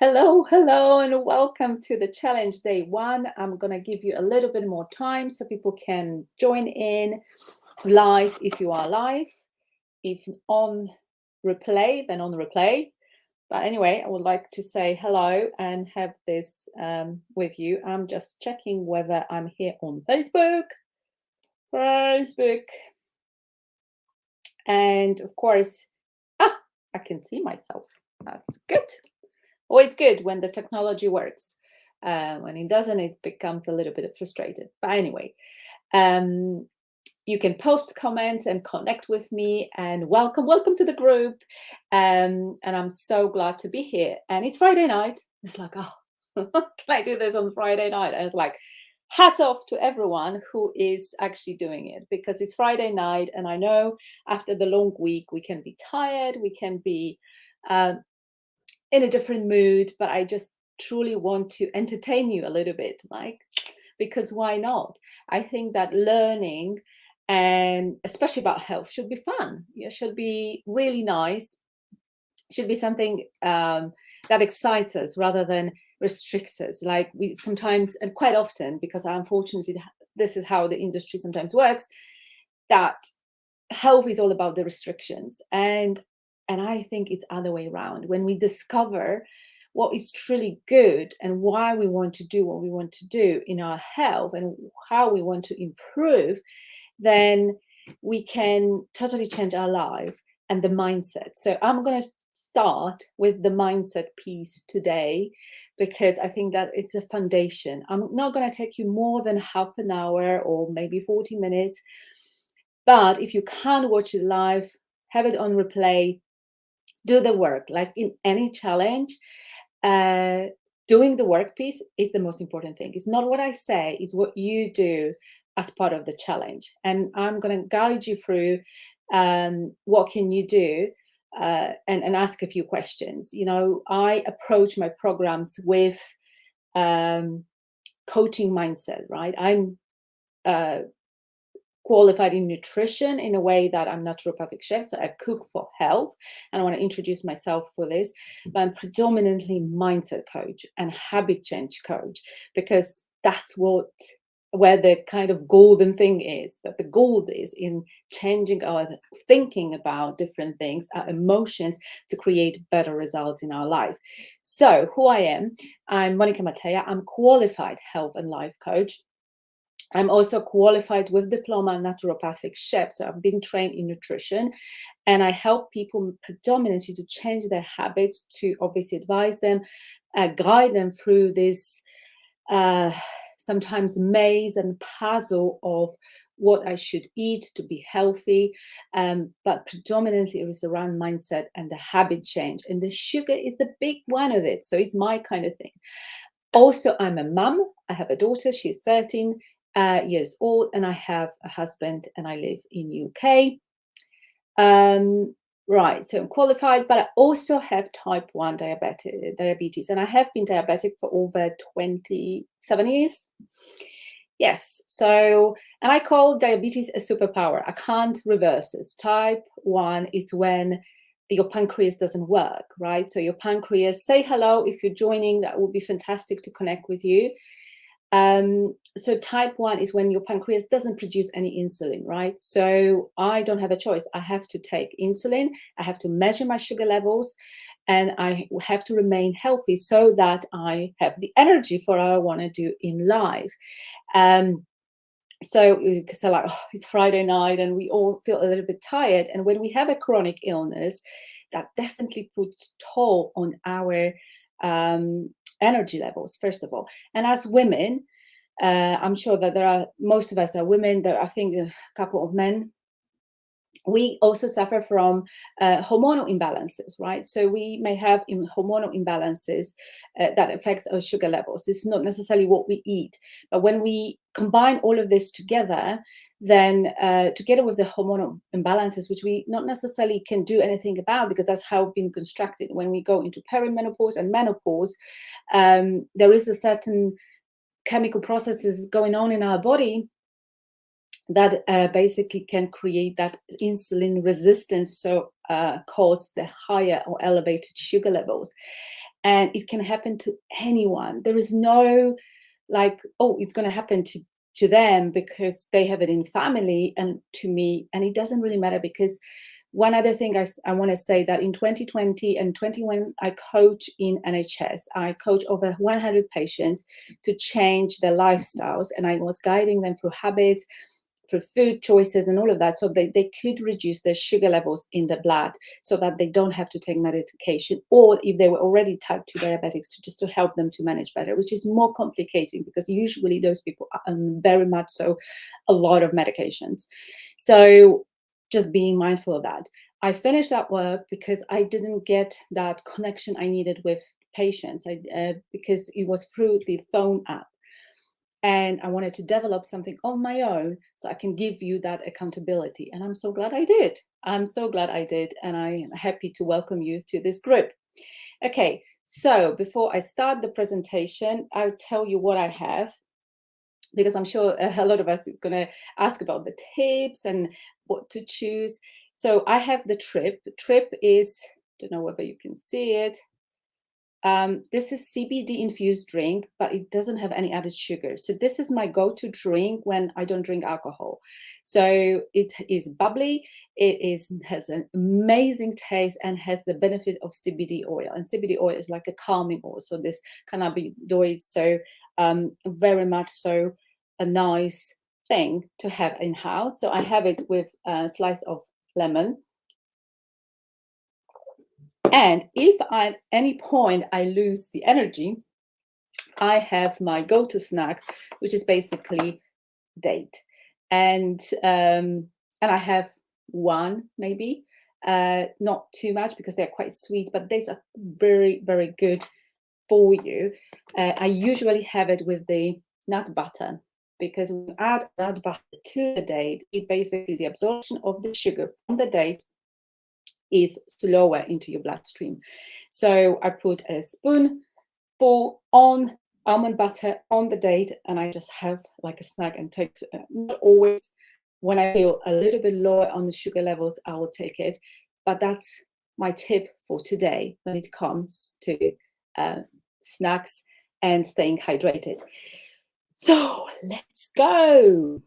Hello, hello, and welcome to the challenge day one. I'm going to give you a little bit more time so people can join in live if you are live. If on replay, then on replay. But anyway, I would like to say hello and have this with you. I'm just checking whether I'm here on Facebook. And of course, I can see myself. That's good. Always good when the technology works. When it doesn't, it becomes a little bit frustrated. But anyway, you can post comments and connect with me, and welcome to the group. And I'm so glad to be here. And it's Friday night. It's like, oh, can I do this on Friday night? And it's like, hats off to everyone who is actually doing it, because it's Friday night, and I know after the long week we can be tired, we can be in a different mood, but I just truly want to entertain you a little bit, because why not? I think that learning, and especially about health, should be fun. It should be really nice. Should be something that excites us rather than restricts us. Like we sometimes, and quite often, because unfortunately this is how the industry sometimes works, that health is all about the restrictions, and I think it's other way around. When we discover what is truly good and why we want to do what we want to do in our health and how we want to improve, then we can totally change our life and the mindset. So I'm going to start with the mindset piece today, because I think that it's a foundation. I'm not going to take you more than half an hour or maybe 40 minutes. But if you can't watch it live, have it on replay, do the work. Like in any challenge, doing the work piece is the most important thing. It's not what I say, it's what you do as part of the challenge. And I'm going to guide you through what can you do, and ask a few questions. I approach my programs with coaching mindset, right? I'm qualified in nutrition in a way that I'm naturopathic chef, so I cook for health, and I want to introduce myself for this. But I'm predominantly mindset coach and habit change coach, because that's where the kind of golden thing is, that the gold is in changing our thinking about different things, our emotions, to create better results in our life. So who I am, I'm Monica Matea. I'm qualified health and life coach. I'm also qualified with diploma naturopathic chef, so I've been trained in nutrition, and I help people predominantly to change their habits, to obviously advise them, guide them through this sometimes maze and puzzle of what I should eat to be healthy, but predominantly it was around mindset and the habit change, and the sugar is the big one of it, so it's my kind of thing. Also, I'm a mum. I have a daughter. She's 13 years old, and I have a husband, and I live in UK. Right, so I'm qualified, but I also have type 1 diabetes, and I have been diabetic for over 27 years. Yes, so, and I call diabetes a superpower. I can't reverse it. Type 1 is when your pancreas doesn't work, right? So your pancreas, say hello if you're joining, that would be fantastic to connect with you. So type 1 is when your pancreas doesn't produce any insulin, right? So I don't have a choice. I have to take insulin, I have to measure my sugar levels, and I have to remain healthy so that I have the energy for what I want to do in life. So like, oh, it's Friday night and we all feel a little bit tired. And when we have a chronic illness, that definitely puts toll on our energy levels, first of all. And as women, I'm sure that most of us are women. There are, I think, a couple of men. We also suffer from hormonal imbalances, right? So we may have hormonal imbalances that affects our sugar levels. This is not necessarily what we eat, but when we combine all of this together, then together with the hormonal imbalances, which we not necessarily can do anything about because that's how we've been constructed. When we go into perimenopause and menopause, there is a certain chemical processes going on in our body that basically can create that insulin resistance, so cause the higher or elevated sugar levels. And it can happen to anyone. There is no like, oh, it's going to happen to them because they have it in family and to me, and it doesn't really matter. Because one other thing I want to say, that in 2020 and 21, I coach in NHS. I coach over 100 patients to change their lifestyles, and I was guiding them through habits, for food choices and all of that, so they could reduce their sugar levels in the blood, so that they don't have to take medication, or if they were already type 2 diabetics, just to help them to manage better, which is more complicated because usually those people are very much so a lot of medications. So just being mindful of that. I finished that work because I didn't get that connection I needed with patients, because it was through the phone app, and I wanted to develop something on my own so I can give you that accountability. And I'm so glad I did. I'm so glad I did. And I am happy to welcome you to this group. Okay, so before I start the presentation, I'll tell you what I have, because I'm sure a lot of us are going to ask about the tips and what to choose. So I have the Trip. Trip is, don't know whether you can see it. This is CBD infused drink, but it doesn't have any added sugar. So this is my go-to drink when I don't drink alcohol. So it is bubbly. Has an amazing taste and has the benefit of CBD oil. And CBD oil is like a calming oil. So this cannabinoids, so very much so a nice thing to have in house. So I have it with a slice of lemon. And if at any point I lose the energy, I have my go-to snack, which is basically date. And I have one maybe, not too much because they're quite sweet, but these are very, very good for you. I usually have it with the nut butter, because when you add nut butter to the date, it basically, the absorption of the sugar from the date is slower into your bloodstream. So I put a spoonful on almond butter on the date, and I just have like a snack, and takes not always. When I feel a little bit lower on the sugar levels, I will take it. But that's my tip for today when it comes to snacks and staying hydrated. So let's go.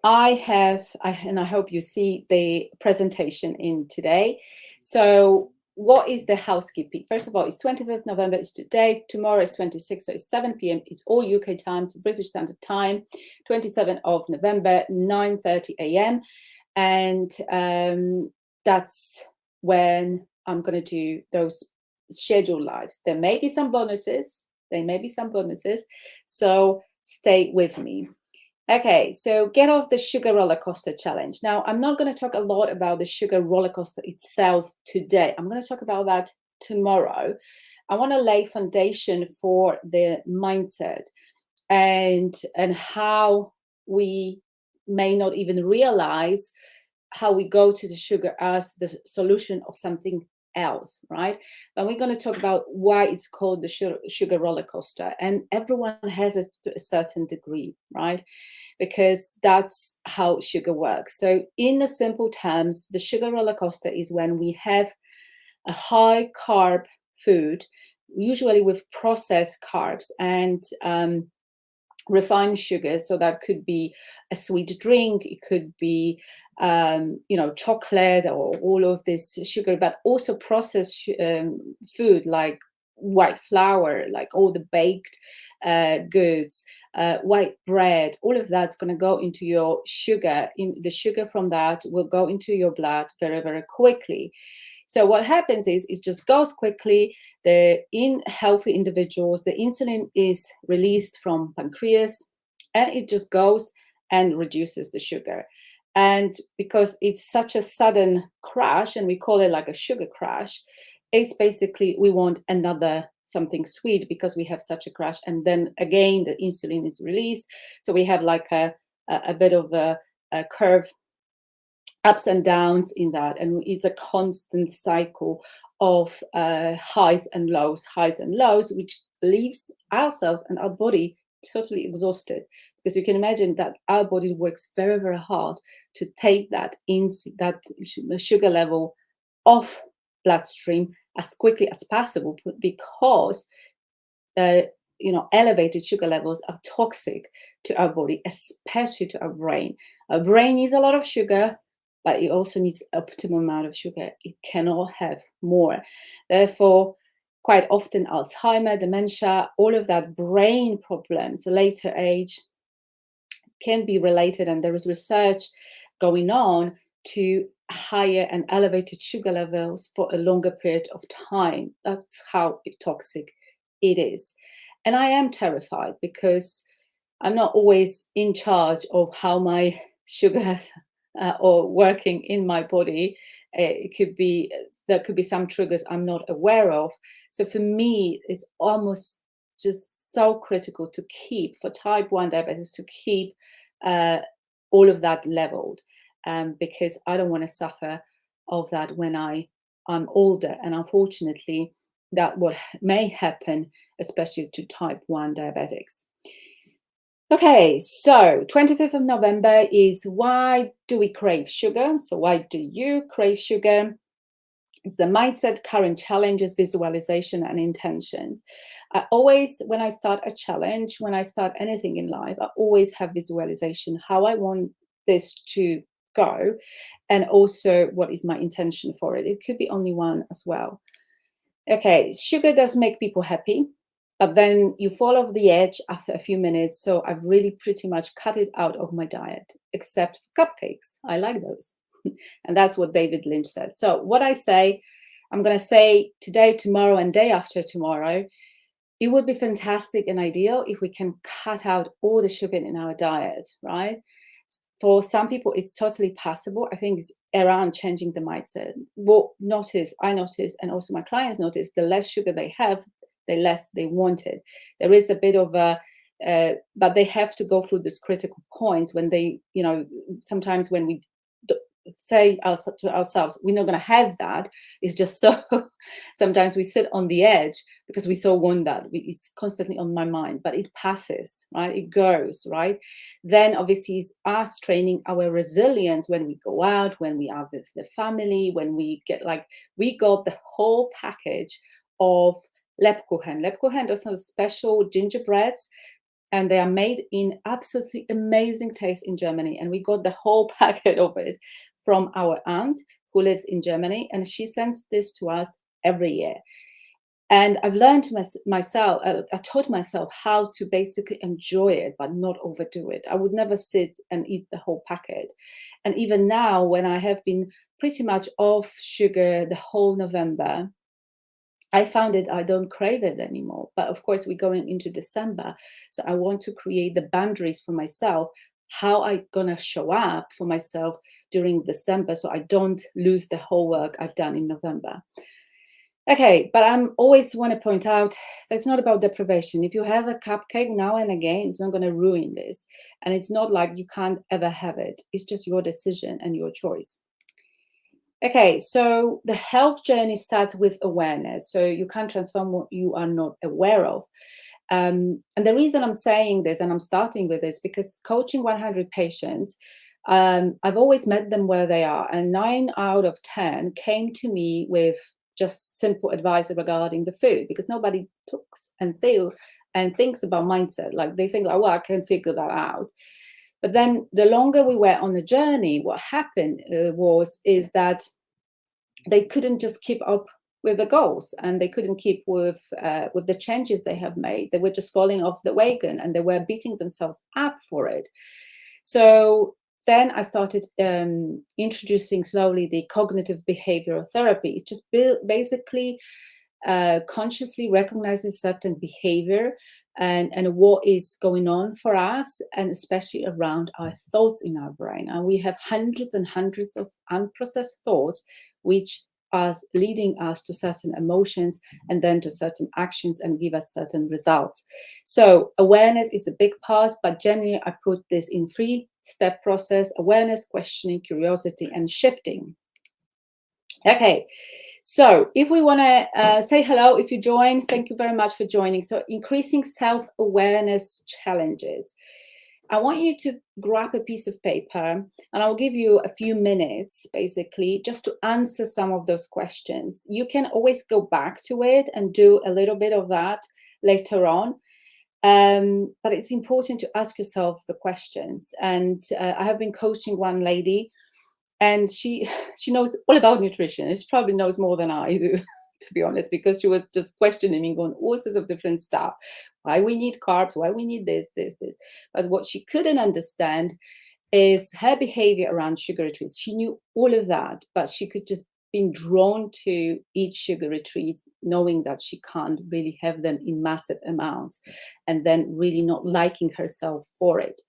And I hope you see the presentation in today. So what is the housekeeping? First of all, it's 25th November, it's today. Tomorrow is 26th, so it's 7 p.m. It's all UK time, so British Standard Time. 27th of November, 9:30 a.m. And that's when I'm going to do those scheduled lives. There may be some bonuses. So stay with me. Okay, so get off the sugar roller coaster challenge. Now, I'm not going to talk a lot about the sugar roller coaster itself today. I'm going to talk about that tomorrow. I want to lay foundation for the mindset and how we may not even realize how we go to the sugar as the solution of something else, right? And we're going to talk about why it's called the sugar roller coaster. And everyone has it to a certain degree, right? Because that's how sugar works. So in the simple terms, the sugar roller coaster is when we have a high carb food, usually with processed carbs and refined sugars. So that could be a sweet drink, it could be chocolate, or all of this sugar, but also processed food like white flour, like all the baked goods, white bread. All of that's going to go into your sugar. In the sugar from that will go into your blood very, very quickly. So what happens is it just goes quickly. In healthy individuals, the insulin is released from pancreas, and it just goes and reduces the sugar. And because it's such a sudden crash, and we call it like a sugar crash, it's basically we want another something sweet because we have such a crash. And then again, the insulin is released. So we have like a bit of a curve, ups and downs in that. And it's a constant cycle of highs and lows, which leaves ourselves and our body totally exhausted, because you can imagine that our body works very, very hard to take that sugar level off bloodstream as quickly as possible, because uh, elevated sugar levels are toxic to our body, especially to our brain. Our brain needs a lot of sugar, but it also needs optimum amount of sugar. It cannot have more. Therefore, quite often Alzheimer, dementia, all of that brain problems, later age, can be related, and there is research going on to higher and elevated sugar levels for a longer period of time. That's how toxic it is. And I am terrified because I'm not always in charge of how my sugars or working in my body. It could be there could be some triggers I'm not aware of. So for me, it's almost just so critical to keep for type 1 diabetes to keep uh, all of that leveled, because I don't want to suffer of that when I'm older. And unfortunately, that what may happen, especially to type 1 diabetics. Okay, so 25th of November is why do we crave sugar? So why do you crave sugar? It's the mindset, current challenges, visualization, and intentions. I always, when I start a challenge, when I start anything in life, I always have visualization, how I want this to go, and also what is my intention for it. It could be only one as well. Okay, sugar does make people happy, but then you fall off the edge after a few minutes. So I've really pretty much cut it out of my diet, except for cupcakes. I like those. And that's what David Lynch said. So what I say, I'm going to say today, tomorrow, and day after tomorrow, it would be fantastic and ideal if we can cut out all the sugar in our diet, right? For some people, it's totally possible. I think it's around changing the mindset. What I notice, and also my clients notice, the less sugar they have, the less they want it. There is a bit of a, but they have to go through these critical points when they, sometimes when we say to ourselves, we're not going to have that. It's just so, sometimes we sit on the edge because we so want that. It's constantly on my mind, but it passes, right? It goes, right? Then obviously it's us training our resilience when we go out, when we are with the family, when we we got the whole package of Lebkuchen. Lebkuchen are some special gingerbreads, and they are made in absolutely amazing taste in Germany. And we got the whole packet of it from our aunt who lives in Germany, and she sends this to us every year. And I've learned myself, I taught myself how to basically enjoy it, but not overdo it. I would never sit and eat the whole packet. And even now, when I have been pretty much off sugar the whole November, I found it, I don't crave it anymore. But of course, we're going into December. So I want to create the boundaries for myself, how I gonna show up for myself during December so I don't lose the whole work I've done in November. Okay, but I'm always want to point out that it's not about deprivation. If you have a cupcake now and again, it's not going to ruin this. And it's not like you can't ever have it. It's just your decision and your choice. Okay, so the health journey starts with awareness. So you can't transform what you are not aware of. And the reason I'm saying this and I'm starting with this because coaching 100 patients, I've always met them where they are, and 9 out of 10 came to me with just simple advice regarding the food, because nobody talks and thinks about mindset. Like they think, like, well, I can figure that out. But then the longer we were on the journey, what happened is that they couldn't just keep up with the goals, and they couldn't keep with the changes they have made. They were just falling off the wagon, and they were beating themselves up for it. So then I started introducing slowly the cognitive behavioral therapy. It's just basically consciously recognizes certain behavior and what is going on for us, and especially around our thoughts in our brain. And we have hundreds and hundreds of unprocessed thoughts, which are leading us to certain emotions and then to certain actions and give us certain results. So awareness is a big part, but generally I put this in 3-step process: awareness, questioning, curiosity, and shifting. Okay. So if we want to say hello, if you join, thank you very much for joining. So increasing self-awareness challenges. I want you to grab a piece of paper, and I'll give you a few minutes basically just to answer some of those questions. You can always go back to it and do a little bit of that later on. But it's important to ask yourself the questions. And I have been coaching one lady, and she she knows all about nutrition. She probably knows more than I do, to be honest, because she was just questioning me on all sorts of different stuff. Why we need carbs, why we need this. But what she couldn't understand is her behavior around sugary treats. She knew all of that, but she could just been drawn to eat sugary treats, knowing that she can't really have them in massive amounts, and then really not liking herself for it.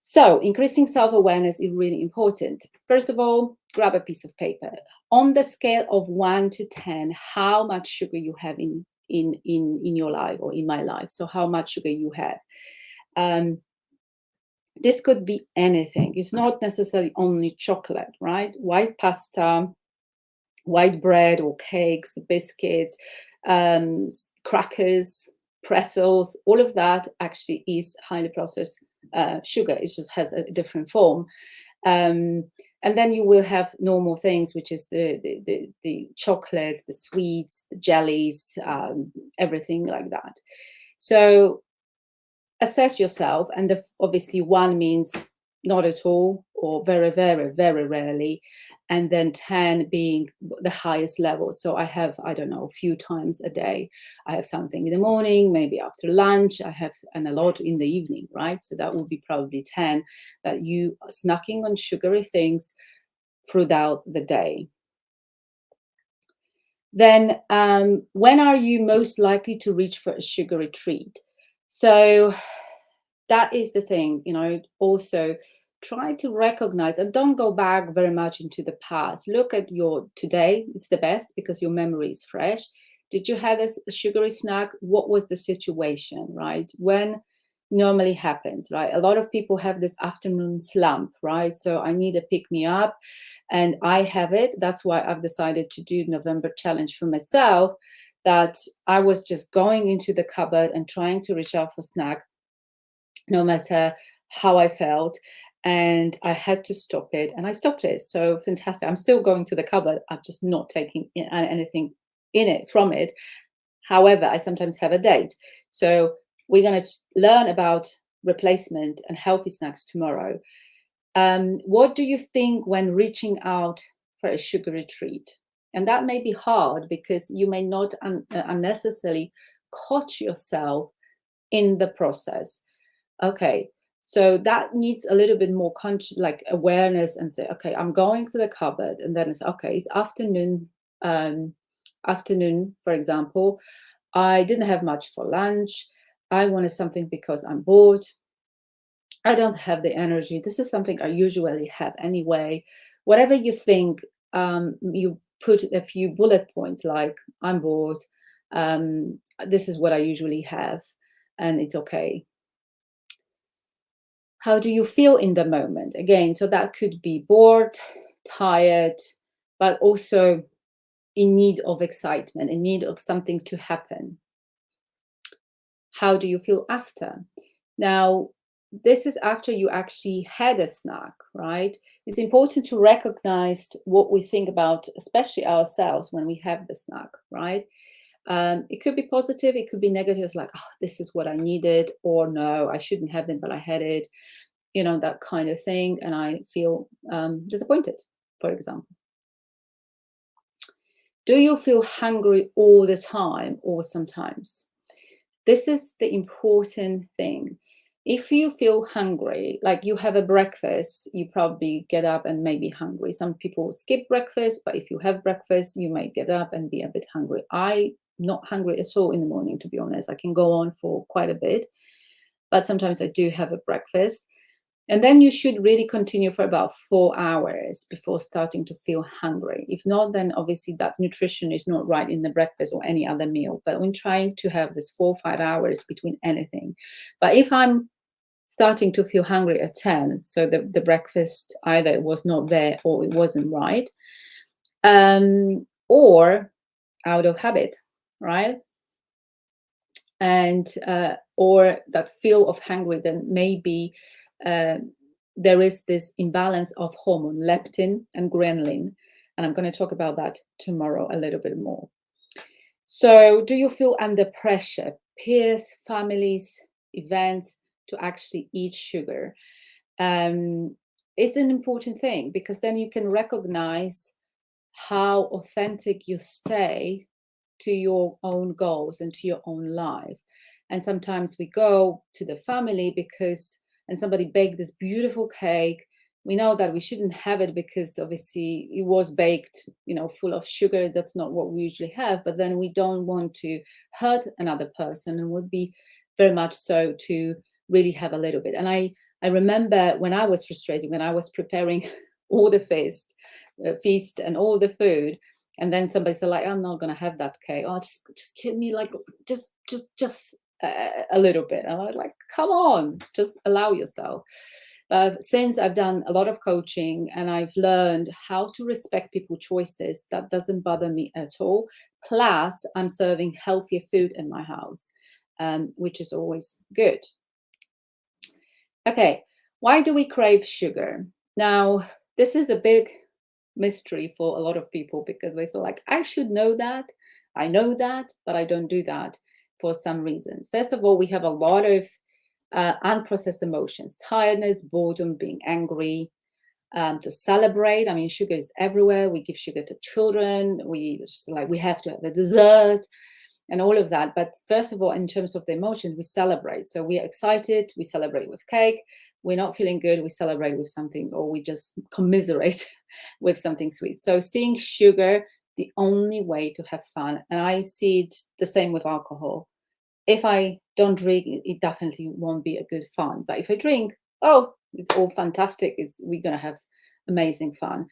So increasing self-awareness is really important. First of all, grab a piece of paper. On the scale of 1 to 10, how much sugar you have in your life or in my life. So how much sugar you have. This could be anything. It's not necessarily only chocolate, right? White pasta, white bread or cakes, biscuits, crackers, pretzels, all of that actually is highly processed sugar. It just has a different form. And then you will have normal things, which is the chocolates, the sweets, the jellies, everything like that. So assess yourself, and obviously 1 means not at all or very, very, very rarely, and then 10 being the highest level. So I have, I don't know, a few times a day. I have something in the morning, maybe after lunch, I have, and a lot in the evening, right? So that would be probably 10, that you are snacking on sugary things throughout the day. Then when are you most likely to reach for a sugary treat? So that is the thing, also try to recognize and don't go back very much into the past. Look at your today. It's the best because your memory is fresh. Did you have a sugary snack? What was the situation, right? When normally happens, right? A lot of people have this afternoon slump, right? So I need a pick me up, and I have it. That's why I've decided to do November challenge for myself, that I was just going into the cupboard and trying to reach out for snack no matter how I felt. And I had to stop it, and I stopped it. So fantastic. I'm still going to the cupboard. I'm just not taking anything in it from it. However, I sometimes have a date. So we're going to learn about replacement and healthy snacks tomorrow. What do you think when reaching out for a sugary treat? And that may be hard because you may not unnecessarily coach yourself in the process. Okay, so that needs a little bit more like awareness, and say, okay, I'm going to the cupboard, and then it's okay. It's afternoon. Afternoon, for example. I didn't have much for lunch. I wanted something because I'm bored. I don't have the energy. This is something I usually have anyway. Whatever you think, you put a few bullet points like I'm bored. This is what I usually have, and it's okay. How do you feel in the moment? Again, so that could be bored, tired, but also in need of excitement, in need of something to happen. How do you feel after? Now, this is after you actually had a snack, right? It's important to recognize what we think about, especially ourselves, when we have the snack, right? It could be positive, it could be negative. It's like, oh, this is what I needed, or no, I shouldn't have it, but I had it, that kind of thing. And I feel disappointed, for example. Do you feel hungry all the time or sometimes? This is the important thing. If you feel hungry, like you have a breakfast, you probably get up and may be hungry. Some people skip breakfast, but if you have breakfast, you may get up and be a bit hungry. I'm not hungry at all in the morning, to be honest. I can go on for quite a bit, but sometimes I do have a breakfast. And then you should really continue for about 4 hours before starting to feel hungry. If not, then obviously that nutrition is not right in the breakfast or any other meal. But when trying to have this 4 or 5 hours between anything. But if I'm starting to feel hungry at 10, so the breakfast either was not there or it wasn't right, or out of habit, right? And or that feel of hungry, then maybe uh, there is this imbalance of hormone leptin and ghrelin, and I'm going to talk about that tomorrow a little bit more. So, do you feel under pressure, peers, families, events, to actually eat sugar? Um, it's an important thing because then you can recognize how authentic you stay to your own goals and to your own life. And sometimes we go to the family because, and somebody baked this beautiful cake. We know that we shouldn't have it because obviously it was baked, full of sugar. That's not what we usually have. But then we don't want to hurt another person and would be very much so to really have a little bit. And I remember when I was frustrated, when I was preparing all the feast and all the food, and then somebody said like, I'm not going to have that cake. Oh, just give me like just a little bit. And I was like, come on, just allow yourself. But since I've done a lot of coaching and I've learned how to respect people's choices, that doesn't bother me at all. Plus, I'm serving healthier food in my house, which is always good. Okay, why do we crave sugar? Now, this is a big mystery for a lot of people because they say like, I should know that. I know that, but I don't do that for some reasons. First of all, we have a lot of unprocessed emotions, tiredness, boredom, being angry, to celebrate. I mean, sugar is everywhere. We give sugar to children. We have to have a dessert and all of that. But first of all, in terms of the emotions, we celebrate. So we are excited, we celebrate with cake. We're not feeling good, we celebrate with something, or we just commiserate with something sweet. So seeing sugar, the only way to have fun. And I see it the same with alcohol. If I don't drink, it definitely won't be a good fun. But if I drink, oh, it's all fantastic. We're gonna have amazing fun.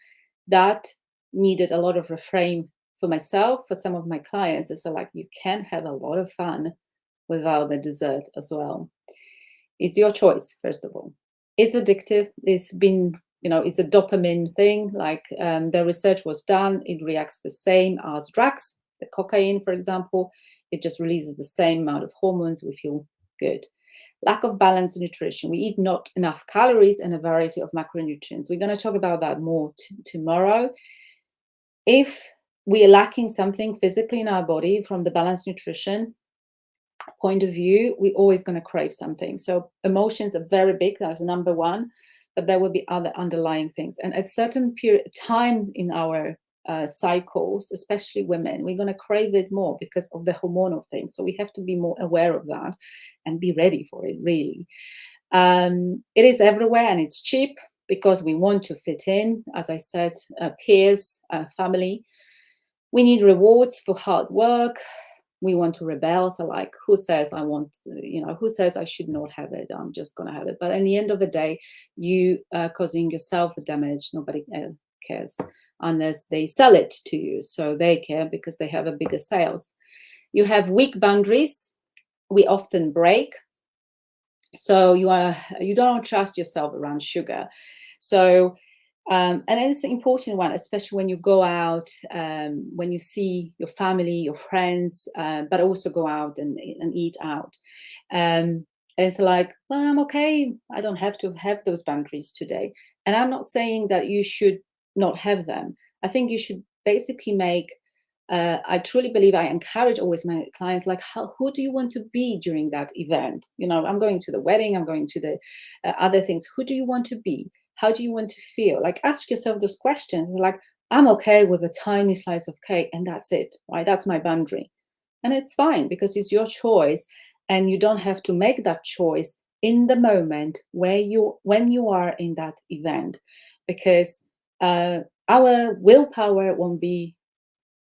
That needed a lot of refrain for myself, for some of my clients. It's like you can have a lot of fun without the dessert as well. It's your choice, first of all. It's addictive. It's a dopamine thing. Like the research was done, it reacts the same as drugs, the cocaine, for example. It just releases the same amount of hormones. We feel good. Lack of balanced nutrition. We eat not enough calories and a variety of macronutrients. We're going to talk about that more tomorrow. If we are lacking something physically in our body from the balanced nutrition point of view, we're always going to crave something. So emotions are very big. That's number one, but there will be other underlying things. And at certain times in our cycles, especially women, we're going to crave it more because of the hormonal things. So we have to be more aware of that and be ready for it, really. It is everywhere and it's cheap because we want to fit in, as I said, peers, family. We need rewards for hard work. We want to rebel. So like, who says I want, who says I should not have it? I'm just going to have it. But at the end of the day, you are causing yourself a damage. Nobody cares unless they sell it to you. So they care because they have a bigger sales. You have weak boundaries. We often break. So you don't trust yourself around sugar. So and it's an important one, especially when you go out, when you see your family, your friends, but also go out and eat out. It's like, well, I'm okay. I don't have to have those boundaries today. And I'm not saying that you should not have them. I think you should basically make I truly believe I encourage always my clients, like, who do you want to be during that event? I'm going to the wedding, I'm going to the other things. Who do you want to be? How do you want to feel? Like, ask yourself those questions. Like, I'm okay with a tiny slice of cake and that's it, right? That's my boundary. And it's fine because it's your choice. And you don't have to make that choice in the moment when you are in that event, because our willpower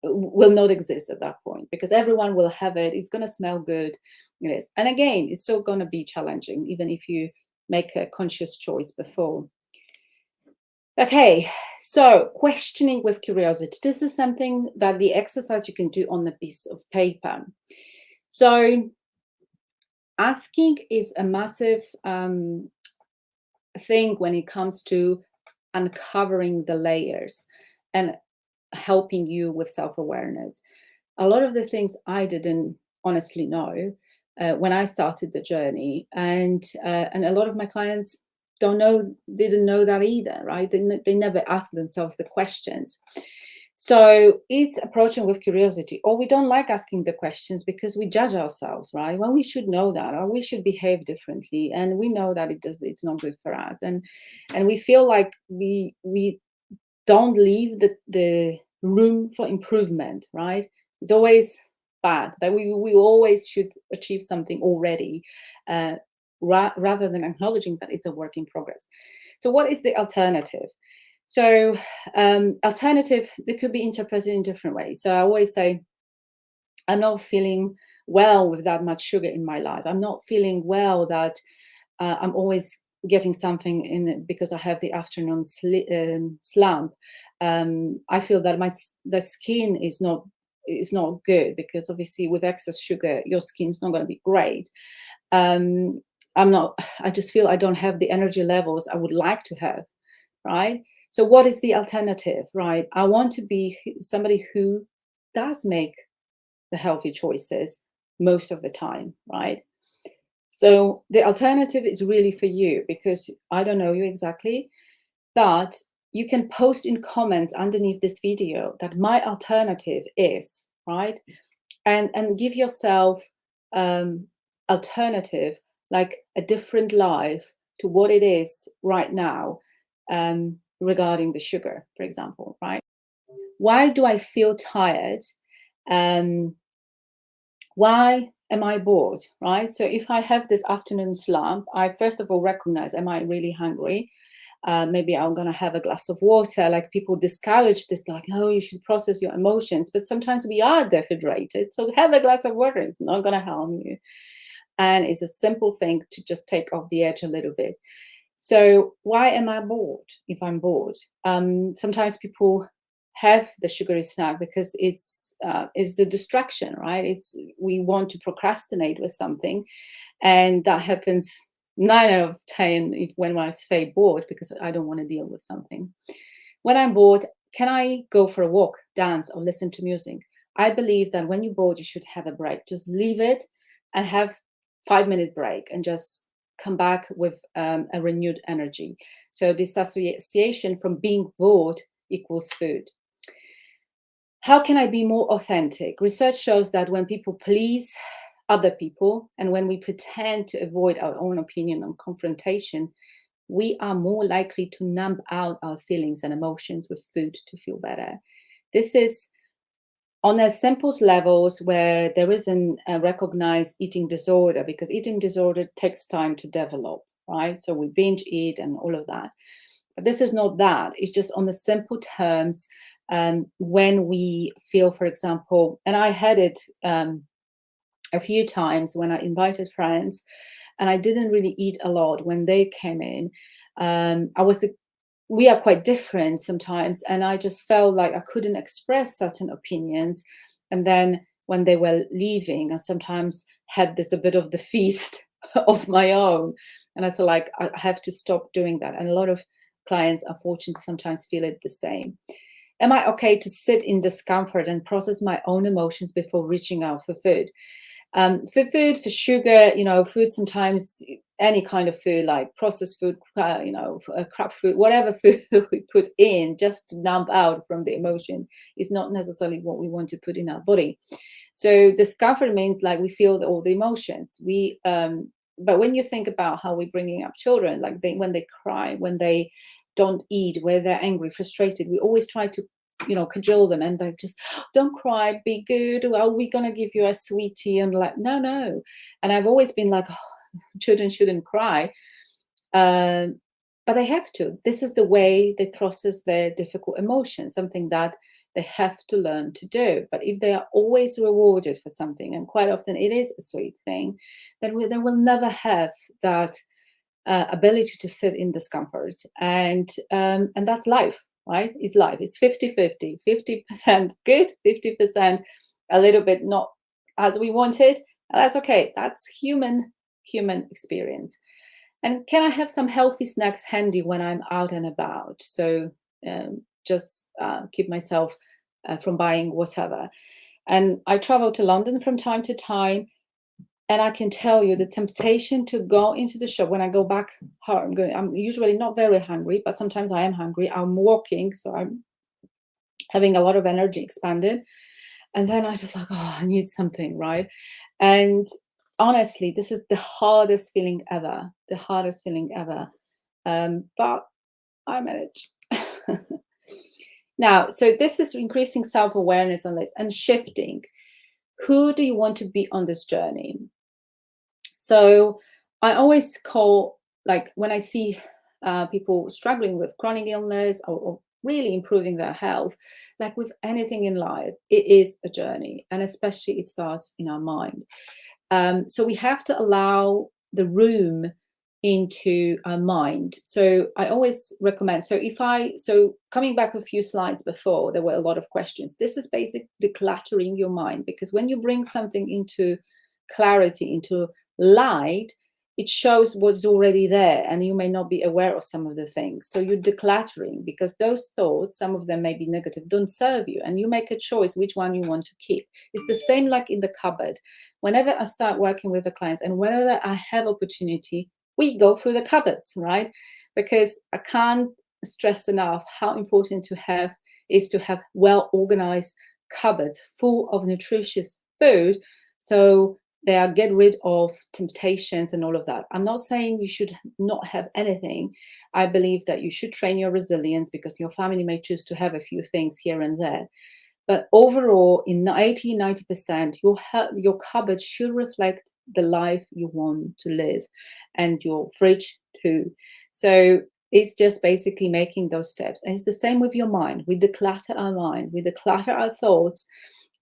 will not exist at that point because everyone will have it. It's going to smell good. It is. And again, it's still going to be challenging, even if you make a conscious choice before. Okay, so questioning with curiosity. This is something that the exercise you can do on the piece of paper. So asking is a massive thing when it comes to uncovering the layers and helping you with self-awareness. A lot of the things I didn't honestly know, when I started the journey, and a lot of my clients didn't know that either, right? They never ask themselves the questions. So it's approaching with curiosity, or we don't like asking the questions because we judge ourselves, right? Well, we should know that, or we should behave differently, and we know that it's not good for us, and we feel like we don't leave the room for improvement, right? It's always bad that we always should achieve something already, uh, rather than acknowledging that it's a work in progress. So what is the alternative? So alternative, they could be interpreted in different ways. So I always say, I'm not feeling well with that much sugar in my life. I'm not feeling well that I'm always getting something in it because I have the afternoon slump. I feel that the skin is not good because obviously with excess sugar, your skin's not going to be great. Um, I'm not. I just feel I don't have the energy levels I would like to have. Right. So what is the alternative? Right. I want to be somebody who does make the healthy choices most of the time. Right. So the alternative is really for you because I don't know you exactly, but you can post in comments underneath this video that my alternative is, right? And give yourself um alternative, like a different life to what it is right now, regarding the sugar, for example, right? Why do I feel tired? Um why am I bored, right? So if I have this afternoon slump, I first of all recognize, am I really hungry? Maybe I'm going to have a glass of water. Like people discourage this, like, oh, you should process your emotions. But sometimes we are dehydrated. So have a glass of water. It's not going to harm you. And it's a simple thing to just take off the edge a little bit. So why am I bored if I'm bored? Sometimes people have the sugary snack because it's the distraction, right? It's we want to procrastinate with something, and that happens 9 out of 10 when I say bored because I don't want to deal with something. When I'm bored, can I go for a walk, dance, or listen to music? I believe that when you're bored, you should have a break. Just leave it and have 5 minute break and just come back with a renewed energy. So disassociation from being bored equals food. How can I be more authentic? Research shows that when people please other people and when we pretend to avoid our own opinion on confrontation, we are more likely to numb out our feelings and emotions with food to feel better. This is on a simple levels where there isn't a recognized eating disorder, because eating disorder takes time to develop, right? So we binge eat and all of that. But this is not that. It's just on the simple terms. When we feel, for example, and I had it a few times when I invited friends and I didn't really eat a lot when they came in. I was We are quite different sometimes, and I just felt like I couldn't express certain opinions. And then when they were leaving, I sometimes had this a bit of the feast of my own, and I feel like I have to stop doing that. And a lot of clients, unfortunately, sometimes feel it the same. Am I okay to sit in discomfort and process my own emotions before reaching out for food? For food, for sugar, food sometimes, any kind of food like processed food, crap food, whatever food we put in just to numb out from the emotion is not necessarily what we want to put in our body. So discomfort means like we feel all the emotions. But when you think about how we're bringing up children, like when they cry, when they don't eat, where they're angry, frustrated, we always try to cajole them and like, just don't cry, be good, well, we're gonna give you a sweetie, and like, no. And I've always been like, oh, children shouldn't cry, um, but they have to. This is the way they process their difficult emotions, something that they have to learn to do. But if they are always rewarded for something, and quite often it is a sweet thing, then they will never have that ability to sit in discomfort. And that's life, right? It's life. It's 50-50, 50% good, 50% a little bit not as we wanted. That's okay. That's human experience. And can I have some healthy snacks handy when I'm out and about? So just keep myself from buying whatever. And I travel to London from time to time. And I can tell you the temptation to go into the shop when I go back home, I'm usually not very hungry, but sometimes I am hungry. I'm walking, so I'm having a lot of energy expanded. And then I just like, oh, I need something, right? And honestly, this is the hardest feeling ever, the hardest feeling ever. But I manage. Now, so this is increasing self awareness on this and shifting. Who do you want to be on this journey? So I always call, like, when I see people struggling with chronic illness or really improving their health, like with anything in life, it is a journey. And especially it starts in our mind. So we have to allow the room into our mind. So I always recommend, so coming back a few slides before, there were a lot of questions. This is basic decluttering your mind, because when you bring something into clarity, into light, it shows what's already there, and you may not be aware of some of the things. So you're decluttering, because those thoughts, some of them may be negative, don't serve you, and you make a choice which one you want to keep. It's the same like in the cupboard. Whenever I start working with the clients and whenever I have opportunity, we go through the cupboards, right? Because I can't stress enough how important to have is to have well organized cupboards full of nutritious food, so they are get rid of temptations and all of that. I'm not saying you should not have anything. I believe that you should train your resilience, because your family may choose to have a few things here and there. But overall, in 80, 90%, your cupboard should reflect the life you want to live, and your fridge too. So it's just basically making those steps. And it's the same with your mind. We declutter our mind, we declutter our thoughts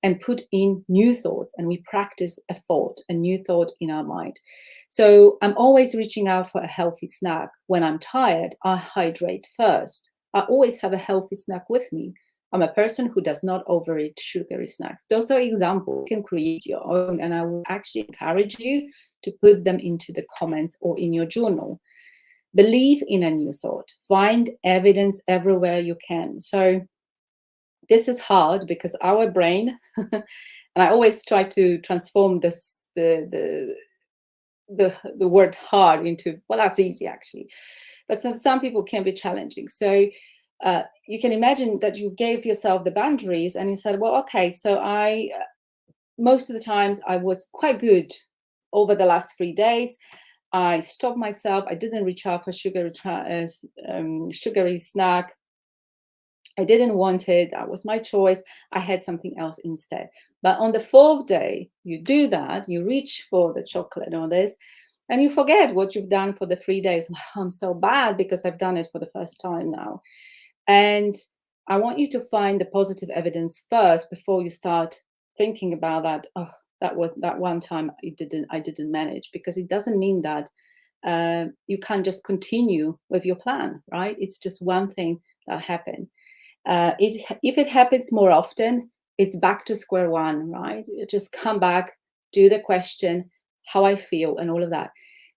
and put in new thoughts, and we practice a new thought in our mind. So I'm always reaching out for a healthy snack. When I'm tired, I hydrate first. I always have a healthy snack with me. I'm a person who does not overeat sugary snacks. Those are examples. You can create your own, and I will actually encourage you to put them into the comments or in your journal. Believe in a new thought. Find evidence everywhere you can. So this is hard because our brain, and I always try to transform this the word hard into, well, that's easy actually, but some people can be challenging. So you can imagine that you gave yourself the boundaries and you said, well, okay, so I most of the times I was quite good over the last 3 days. I stopped myself. I didn't reach out for sugary snack. I didn't want it. That was my choice. I had something else instead. But on the fourth day, you do that. You reach for the chocolate or this, and you forget what you've done for the 3 days. I'm so bad because I've done it for the first time now. And I want you to find the positive evidence first before you start thinking about that. Oh, that was that one time I didn't manage, because it doesn't mean that you can't just continue with your plan, right? It's just one thing that happened. If it happens more often, it's back to square one, right? You just come back, do the question, how I feel, and all of that.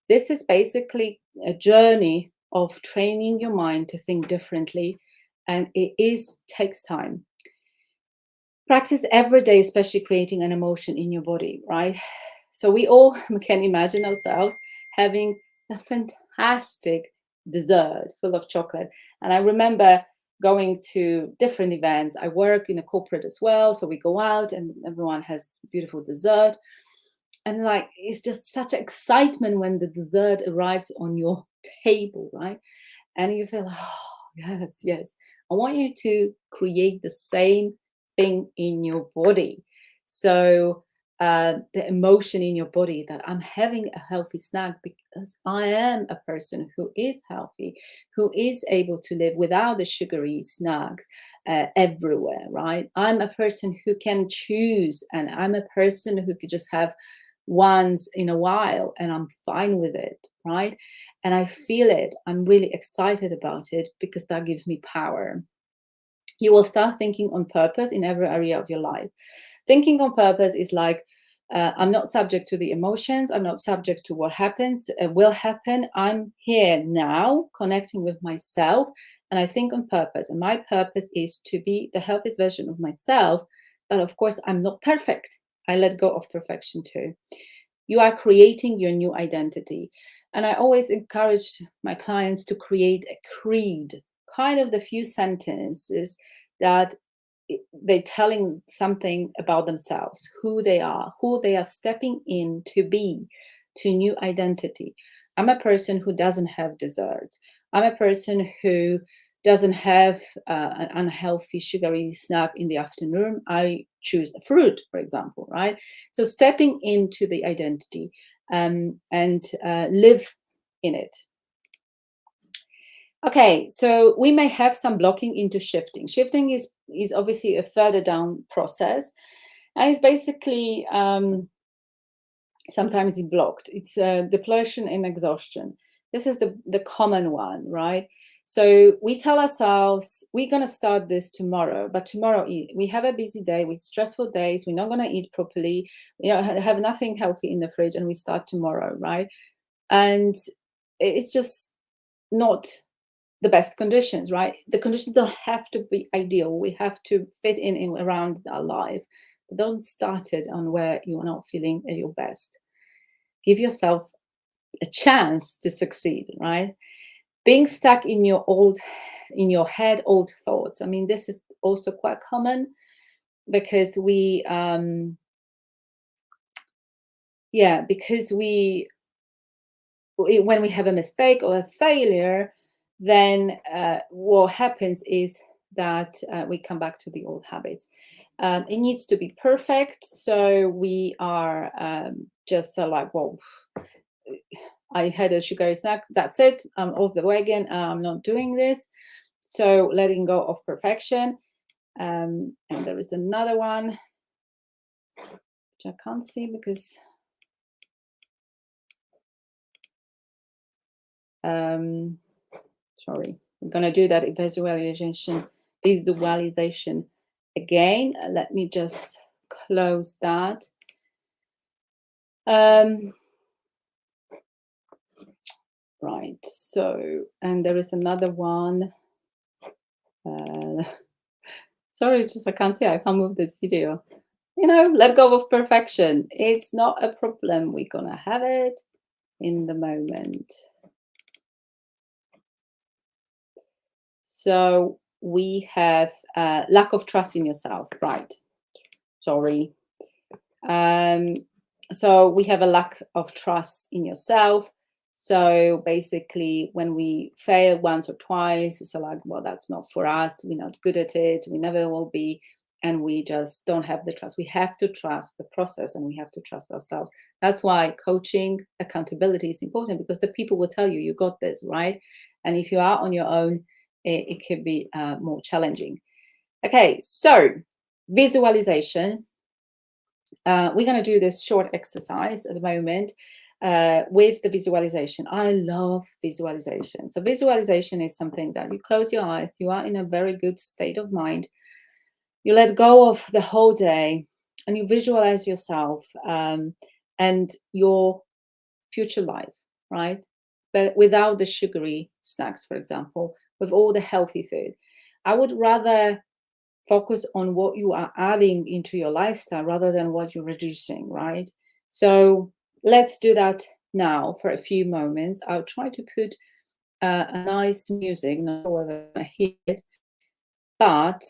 This is basically a journey of training your mind to think differently, and it is takes time. Practice every day, especially creating an emotion in your body, right? So we all can imagine ourselves having a fantastic dessert full of chocolate. And I remember going to different events. I work in a corporate as well, so we go out and everyone has beautiful dessert. And like it's just such excitement when the dessert arrives on your table, right? And you feel, oh, yes, yes. I want you to create the same thing in your body. So, the emotion in your body that I'm having a healthy snack because I am a person who is healthy, who is able to live without the sugary snacks everywhere, right? I'm a person who can choose, and I'm a person who could just have once in a while and I'm fine with it, right? And I feel it. I'm really excited about it because that gives me power. You will start thinking on purpose in every area of your life. Thinking on purpose is like, I'm not subject to the emotions. I'm not subject to what happens, will happen. I'm here now, connecting with myself, and I think on purpose. And my purpose is to be the healthiest version of myself. But of course, I'm not perfect. I let go of perfection too. You are creating your new identity. And I always encourage my clients to create a creed, kind of the few sentences that they're telling something about themselves, who they are stepping in to be, to new identity. I'm a person who doesn't have desserts. I'm a person who doesn't have an unhealthy sugary snack in the afternoon. I choose a fruit, for example, right? So stepping into the identity and live in it. Okay, so we may have some blocking into shifting. Shifting is obviously a further down process, and it's basically sometimes it's blocked. It's depletion and exhaustion. This is the common one, right? So we tell ourselves we're gonna start this tomorrow, but tomorrow we have a busy day with stressful days. We're not gonna eat properly. We have nothing healthy in the fridge, and we start tomorrow, right? And it's just not the best conditions, right? The conditions don't have to be ideal. We have to fit in around our life. But don't start it on where you are not feeling at your best. Give yourself a chance to succeed, right? Being stuck in your head, old thoughts. I mean, this is also quite common because because when we have a mistake or a failure, then what happens is that we come back to the old habits. It needs to be perfect, so we are just like, well, I had a sugary snack, that's it, I'm off the wagon, I'm not doing this. So letting go of perfection. And there is another one, which I can't see because sorry, I'm going to do that visualization again. Let me just close that. Right, so, and there is another one. Sorry, just I can't see, I can't move this video. Let go of perfection. It's not a problem. We're going to have it in the moment. So we have lack of trust in yourself, right? Sorry. So we have a lack of trust in yourself. So basically, when we fail once or twice, it's like, well, that's not for us. We're not good at it. We never will be. And we just don't have the trust. We have to trust the process and we have to trust ourselves. That's why coaching, accountability is important, because the people will tell you, you got this, right? And if you are on your own, it could be more challenging. Okay, so visualization. We're going to do this short exercise at the moment with the visualization. I love visualization. So visualization is something that you close your eyes, you are in a very good state of mind, you let go of the whole day, and you visualize yourself and your future life, right? But without the sugary snacks, for example, with all the healthy food. I would rather focus on what you are adding into your lifestyle rather than what you're reducing, right? So let's do that now for a few moments. I'll try to put a nice music, not sure whether I hear it, but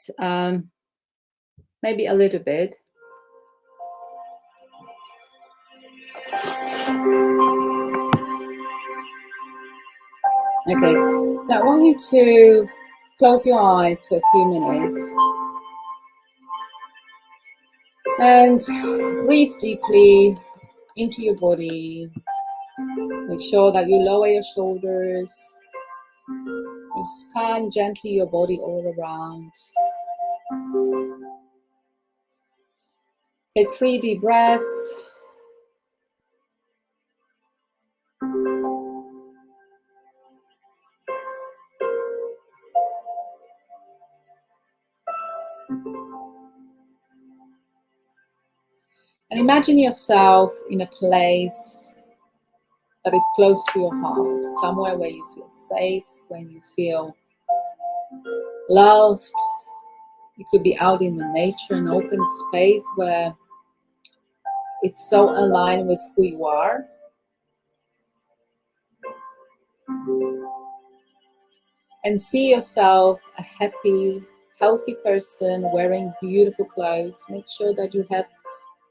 maybe a little bit. Okay, so I want you to close your eyes for a few minutes and breathe deeply into your body. Make sure that you lower your shoulders. You scan gently your body all around. Take 3 deep breaths. And imagine yourself in a place that is close to your heart, somewhere where you feel safe, when you feel loved. You could be out in the nature, an open space where It's so aligned with who you are. And see yourself a happy, healthy person wearing beautiful clothes. Make sure that you have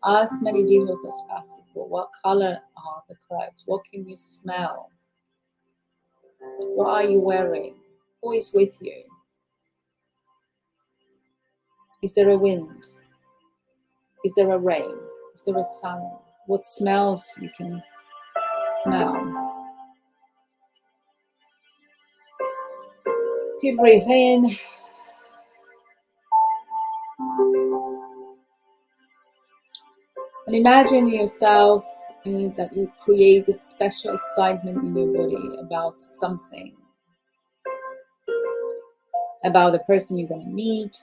as many details as possible. What color are the clothes? What can you smell? What are you wearing? Who is with you? Is there a wind? Is there a rain? Is there a sun? What smells you can smell? Deep breathe in. And imagine yourself that you create this special excitement in your body about something, about the person you're going to meet,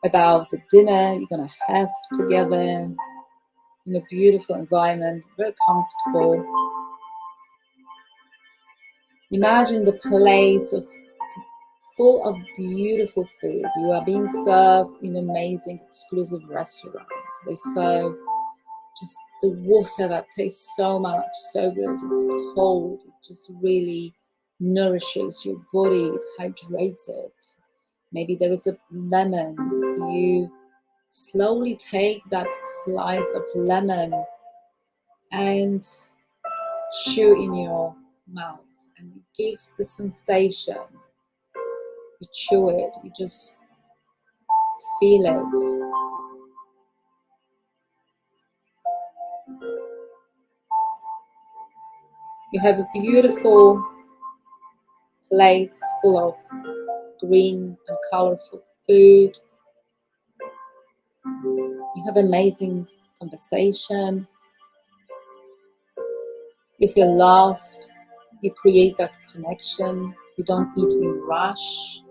about the dinner you're going to have together in a beautiful environment, very comfortable. Imagine the plates full of beautiful food. You are being served in an amazing, exclusive restaurant. They serve just the water that tastes so much, so good. It's cold. It just really nourishes your body. It hydrates it. Maybe there is a lemon. You slowly take that slice of lemon and chew in your mouth, and it gives the sensation. You chew it, you just feel it. You have a beautiful plate full of green and colorful food. You have amazing conversation. You feel loved. You create that connection. You don't eat in rush.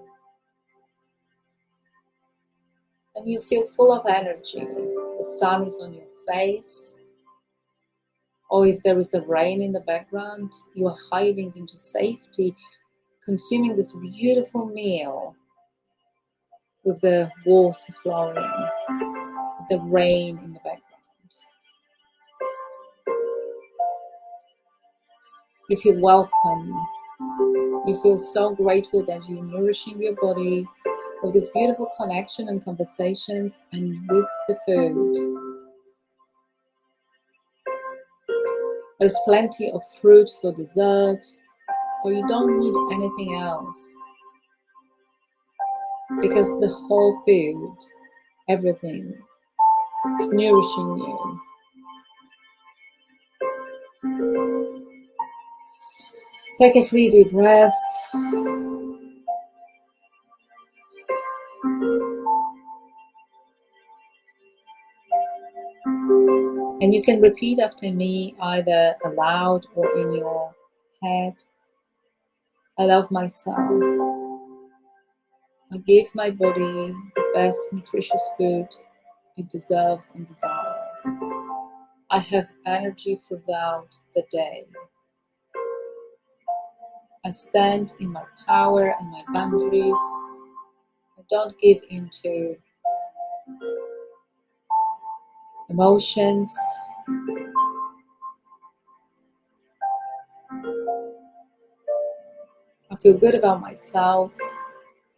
And you feel full of energy. The sun is on your face. Or if there is a rain in the background, you are hiding into safety, consuming this beautiful meal with the water flowing, with the rain in the background. You feel welcome. You feel so grateful that you're nourishing your body with this beautiful connection and conversations and with the food. There's plenty of fruit for dessert, but you don't need anything else because the whole food, everything, is nourishing you. Take a 3 deep breaths. And you can repeat after me either aloud or in your head. I love myself. I give my body the best nutritious food it deserves and desires. I have energy throughout the day. I stand in my power and my boundaries. I don't give into emotions. I feel good about myself.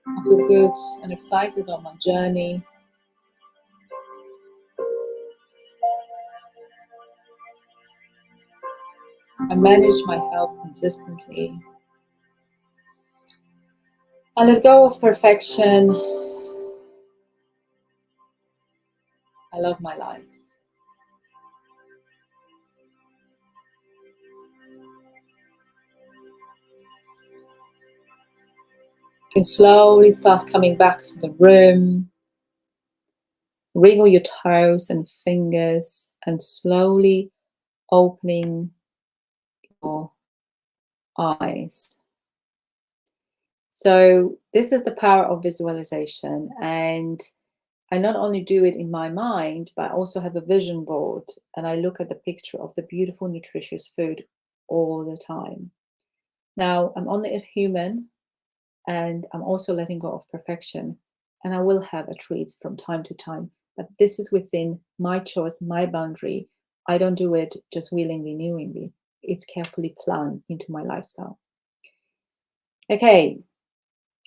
I feel good and excited about my journey. I manage my health consistently. I let go of perfection. I love my life. You can slowly start coming back to the room. Wriggle your toes and fingers and slowly opening your eyes. So this is the power of visualization, and I not only do it in my mind, but I also have a vision board and I look at the picture of the beautiful, nutritious food all the time. Now, I'm only a human and I'm also letting go of perfection, and I will have a treat from time to time, but this is within my choice, my boundary. I don't do it just willingly, knowingly. It's carefully planned into my lifestyle. Okay,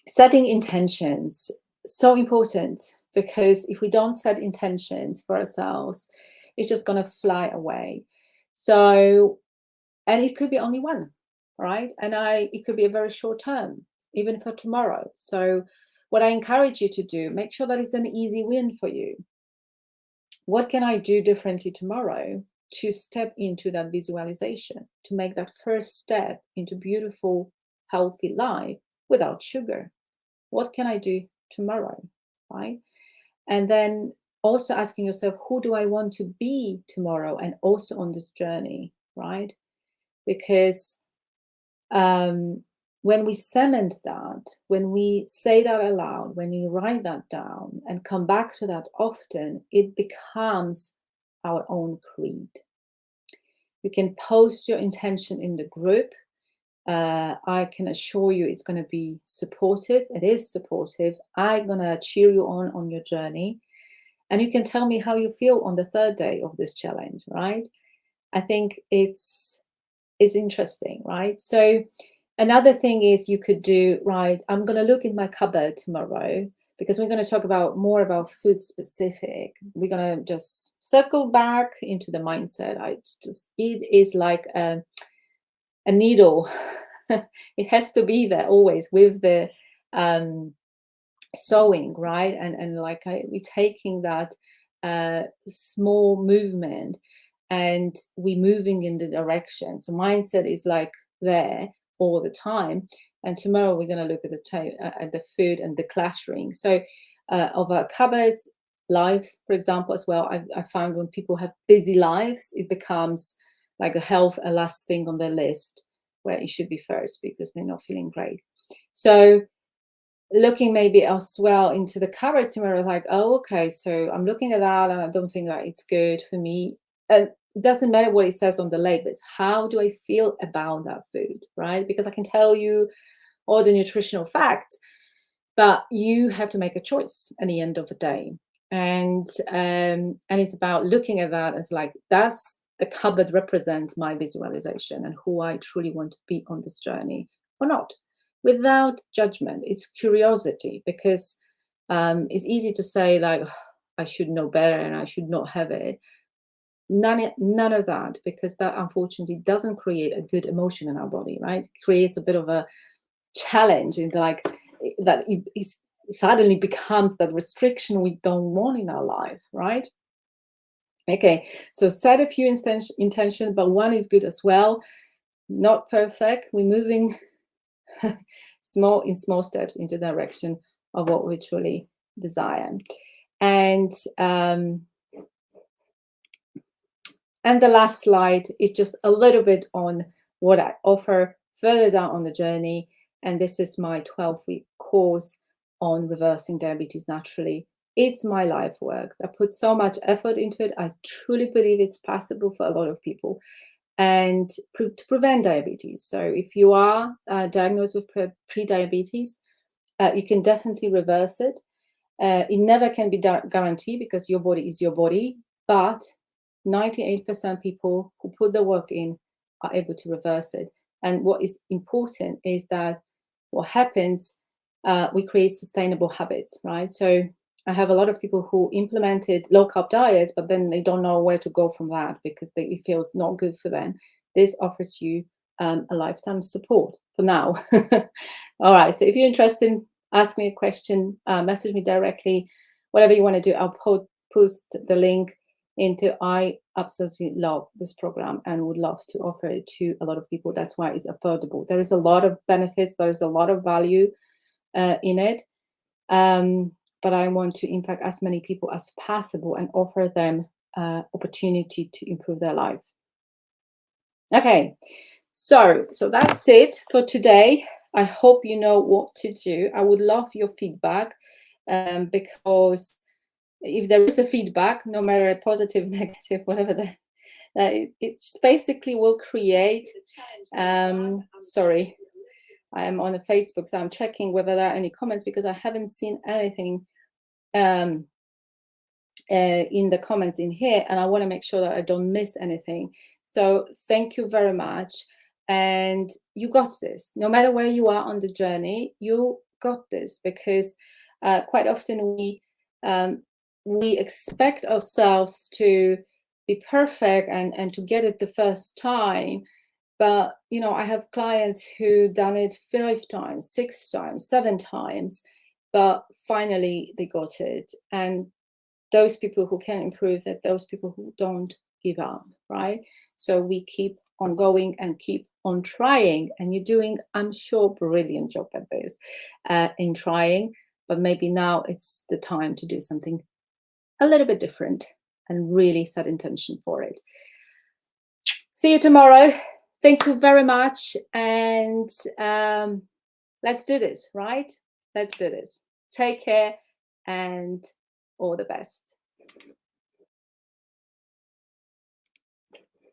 setting intentions, so important, because if we don't set intentions for ourselves, it's just going to fly away. So, and it could be only one, right? And it could be a very short term, even for tomorrow. So what I encourage you to do, make sure that it's an easy win for you. What can I do differently tomorrow to step into that visualization, to make that first step into beautiful, healthy life without sugar? What can I do tomorrow, right? And then also asking yourself, who do I want to be tomorrow, and also on this journey, right? Because when we cement that, when we say that aloud, when we write that down and come back to that often, it becomes our own creed. You can post your intention in the group. I can assure you it's going to be supportive. It is supportive. I'm going to cheer you on your journey. And you can tell me how you feel on the third day of this challenge, right? I think it's interesting, right? So another thing is you could do, right, I'm going to look in my cupboard tomorrow, because we're going to talk about more about food specific. We're going to just circle back into the mindset. It is like a needle. It has to be there always with the sewing, right? And like we're taking that small movement and we're moving in the direction. So mindset is like there all the time. And tomorrow we're going to look at the food and the cluttering. So of our cupboards, lives, for example, as well. I found when people have busy lives, it becomes like a last thing on their list, where it should be first because they're not feeling great. So looking maybe as well into the cupboard tomorrow, like, oh, okay, so I'm looking at that and I don't think that it's good for me. And it doesn't matter what it says on the label, it's how do I feel about that food, right? Because I can tell you all the nutritional facts, but you have to make a choice at the end of the day. And it's about looking at that as like, does the cupboard represent my visualization and who I truly want to be on this journey or not? Without judgment, it's curiosity, because it's easy to say like, "Ugh, I should know better and I should not have it." None of that, because that unfortunately doesn't create a good emotion in our body, right? It creates a bit of a challenge in like that it suddenly becomes that restriction we don't want in our life, right? Okay, so set a few intention, but one is good as well. Not perfect. We're moving small steps into the direction of what we truly desire. And the last slide is just a little bit on what I offer further down on the journey. And this is my 12-week course on reversing diabetes naturally. It's my life work. I put so much effort into it. I truly believe it's possible for a lot of people, and to prevent diabetes. So if you are diagnosed with pre-diabetes, you can definitely reverse it. It never can be guaranteed because your body is your body, but 98% people who put the work in are able to reverse it. And what is important is that what happens, we create sustainable habits, right? So I have a lot of people who implemented low carb diets, but then they don't know where to go from that because it feels not good for them. This offers you a lifetime support for now. All right. So if you're interested, ask me a question, message me directly, whatever you want to do. I'll post the link into. I absolutely love this program and would love to offer it to a lot of people. That's why it's affordable. There is a lot of benefits. There is a lot of value in it. But I want to impact as many people as possible and offer them opportunity to improve their life. Okay, so that's it for today. I hope you know what to do. I would love your feedback, because if there is a feedback, no matter positive, negative, whatever that, it basically will create. Sorry, I am on a Facebook, so I'm checking whether there are any comments because I haven't seen anything in the comments in here, and I want to make sure that I don't miss anything. So thank you very much. And you got this. No matter where you are on the journey, you got this, because quite often we expect ourselves to be perfect and to get it the first time. But I have clients who done it 5 times, 6 times, 7 times, but finally they got it. And those people who can improve it, those people who don't give up, right? So we keep on going and keep on trying. And you're doing, I'm sure, brilliant job at this, in trying. But maybe now it's the time to do something a little bit different and really set intention for it. See you tomorrow. Thank you very much. And let's do this, right? Let's do this. Take care and all the best.